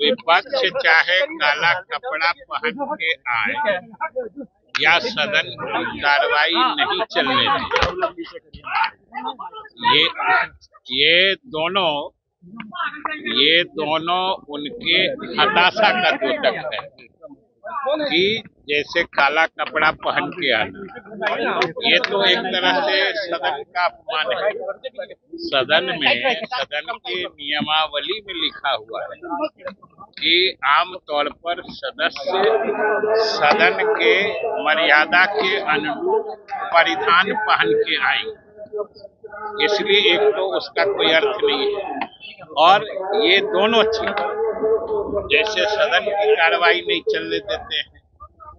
विपक्ष चाहे काला कपड़ा पहन के आए या सदन की कार्रवाई नहीं चलने दे, ये ये दोनों ये दोनों उनके हताशा का द्योतक है कि जैसे काला कपड़ा पहन के आना, ये तो एक तरह से सदन का अपमान है। सदन के नियमावली में लिखा हुआ है कि आमतौर पर सदस्य सदन के मर्यादा के अनुरूप परिधान पहन के आएंगे, इसलिए एक तो उसका कोई अर्थ नहीं है। और ये दोनों चीज जैसे सदन की कार्रवाई नहीं चलने देते हैं,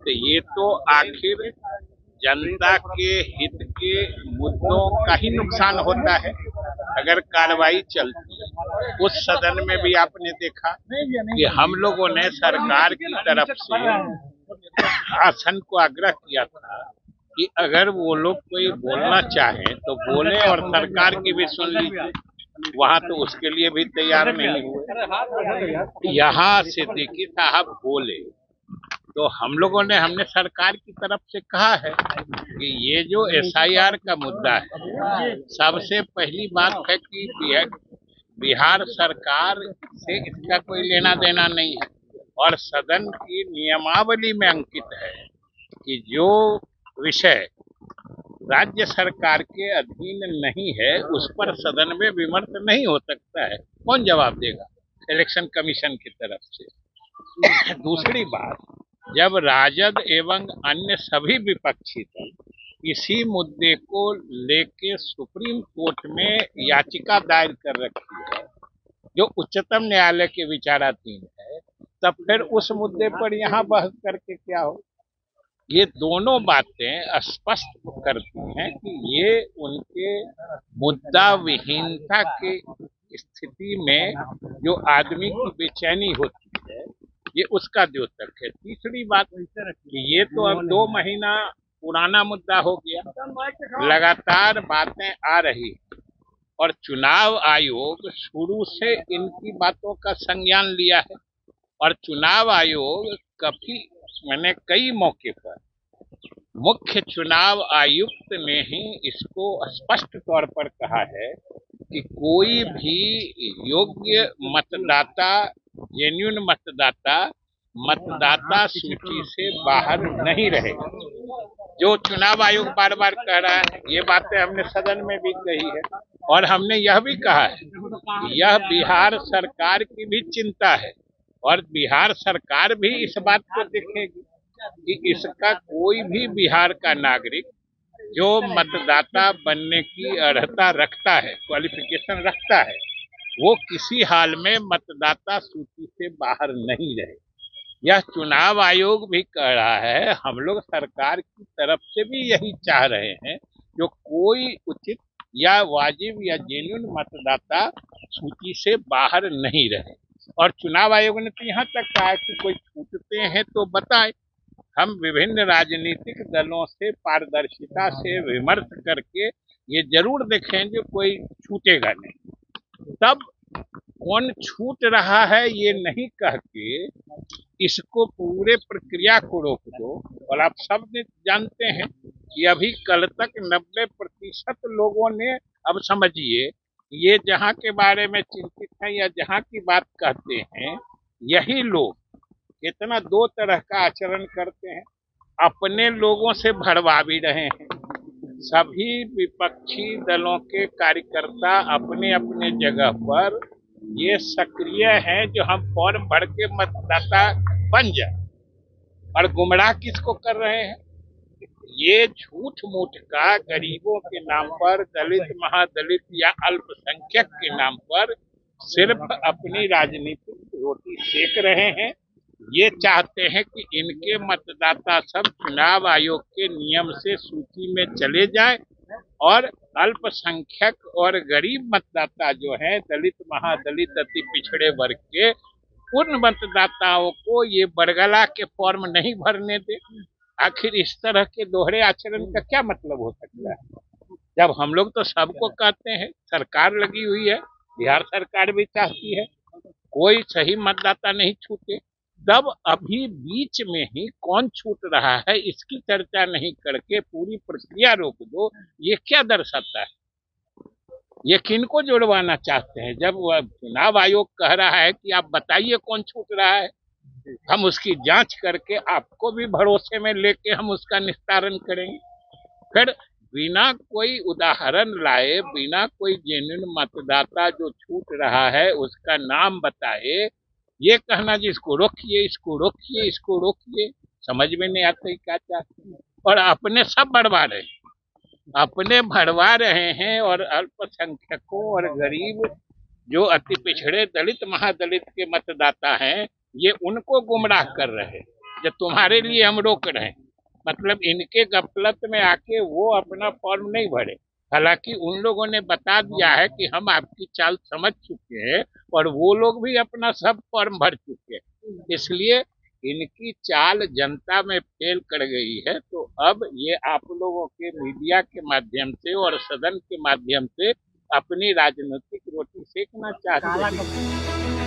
तो ये तो आखिर जनता के हित के मुद्दों का ही नुकसान होता है अगर कार्रवाई चलती है। उस सदन में भी आपने देखा कि हम लोगों ने सरकार की तरफ से शासन को आग्रह किया था कि अगर वो लोग कोई बोलना चाहें तो बोले और सरकार की भी सुन लीजिए। वहां तो उसके लिए भी तैयार नहीं हुए। यहाँ सिद्दीकी साहब बोले तो हमने सरकार की तरफ से कहा है कि ये जो एसआईआर का मुद्दा है, सबसे पहली बात है कि बिहार सरकार से इसका कोई लेना देना नहीं है और सदन की नियमावली में अंकित है कि जो विषय राज्य सरकार के अधीन नहीं है उस पर सदन में विमर्श नहीं हो सकता है। कौन जवाब देगा? इलेक्शन कमीशन की तरफ से। दूसरी बात, जब राजद एवं अन्य सभी विपक्षी दल इसी मुद्दे को लेके सुप्रीम कोर्ट में याचिका दायर कर रखी है जो उच्चतम न्यायालय के विचाराधीन है, तब फिर उस मुद्दे पर यहाँ बहस करके क्या हो? ये दोनों बातें स्पष्ट करती हैं कि ये उनके मुद्दा विहीनता के स्थिति में जो आदमी की बेचैनी होती है, ये उसका द्योतक है। तीसरी बात कि ये तो अब 2 महीना पुराना मुद्दा हो गया, लगातार बातें आ रही और चुनाव आयोग शुरू से इनकी बातों का संज्ञान लिया है और चुनाव आयोग कई मौके पर मुख्य चुनाव आयुक्त ने ही इसको स्पष्ट तौर पर कहा है कि कोई भी योग्य मतदाता, जेन्युइन मतदाता सूची से बाहर नहीं रहेगा। जो चुनाव आयोग बार बार कह रहा है, ये बातें हमने सदन में भी कही है और हमने यह भी कहा है कि यह बिहार सरकार की भी चिंता है और बिहार सरकार भी इस बात को देखेगी कि इसका कोई भी बिहार का नागरिक जो मतदाता बनने की अर्हता रखता है, क्वालिफिकेशन रखता है, वो किसी हाल में मतदाता सूची से बाहर नहीं रहे। यह चुनाव आयोग भी कह रहा है, हम लोग सरकार की तरफ से भी यही चाह रहे हैं, जो कोई उचित या वाजिब या जेन्युइन मतदाता सूची से बाहर नहीं रहे। और चुनाव आयोग ने तो यहाँ तक कहा कि कोई छूटते हैं तो बताए, हम विभिन्न राजनीतिक दलों से पारदर्शिता से विमर्श करके ये जरूर देखें जो कोई छूटेगा नहीं। तब कौन छूट रहा है ये नहीं कह के इसको पूरे प्रक्रिया को रोक दो। और आप सब जानते हैं कि अभी कल तक 90% लोगों ने, अब समझिए, ये जहां के बारे में चिंतित हैं या जहां की बात कहते हैं, यही लोग इतना 2 तरह का आचरण करते हैं। अपने लोगों से भरवा भी रहे हैं। सभी विपक्षी दलों के कार्यकर्ता अपने अपने जगह पर ये सक्रिय हैं जो हम फॉर्म भर के मतदाता बन जाए, और गुमराह किसको कर रहे हैं? ये झूठ मूठ का गरीबों के नाम पर, दलित, महादलित या अल्पसंख्यक के नाम पर सिर्फ अपनी राजनीतिक रोटी सेक रहे हैं। ये चाहते हैं कि इनके मतदाता सब चुनाव आयोग के नियम से सूची में चले जाएं और अल्पसंख्यक और गरीब मतदाता जो हैं, दलित, महादलित, अति पिछड़े वर्ग के, उन मतदाताओं को ये बरगला के फॉर्म नहीं भरने दे। आखिर इस तरह के दोहरे आचरण का क्या मतलब हो सकता है? जब हम लोग तो सबको कहते हैं, सरकार लगी हुई है, बिहार सरकार भी चाहती है कोई सही मतदाता नहीं छूटे। तब अभी बीच में ही कौन छूट रहा है इसकी चर्चा नहीं करके पूरी प्रक्रिया रोक दो, ये क्या दर्शाता है? ये किनको जुड़वाना चाहते हैं? जब वह चुनाव आयोग कह रहा है कि आप बताइए कौन छूट रहा है, हम उसकी जांच करके आपको भी भरोसे में लेके हम उसका निस्तारण करेंगे। फिर बिना कोई उदाहरण लाए, बिना कोई जेन्युइन मतदाता जो छूट रहा है उसका नाम बताए, ये कहना जी इसको रोकिए, इसको रोकिए, इसको रोकिए, समझ में नहीं आता ही क्या चाहते हैं। और अपने सब बढ़वा रहे हैं, अपने भरवा रहे हैं, और अल्पसंख्यकों और गरीब जो अति पिछड़े दलित महादलित के मतदाता हैं, ये उनको गुमराह कर रहे हैं। जो तुम्हारे लिए हम रोक रहे हैं, मतलब इनके गफलत में आके वो अपना फॉर्म नहीं भरे। हालांकि उन लोगों ने बता दिया है कि हम आपकी चाल समझ चुके हैं, और वो लोग भी अपना सब फॉर्म भर चुके हैं। इसलिए इनकी चाल जनता में फेल कर गई है। तो अब ये आप लोगों के मीडिया के माध्यम से और सदन के माध्यम से अपनी राजनीतिक रोटी सेकना चाहते हैं।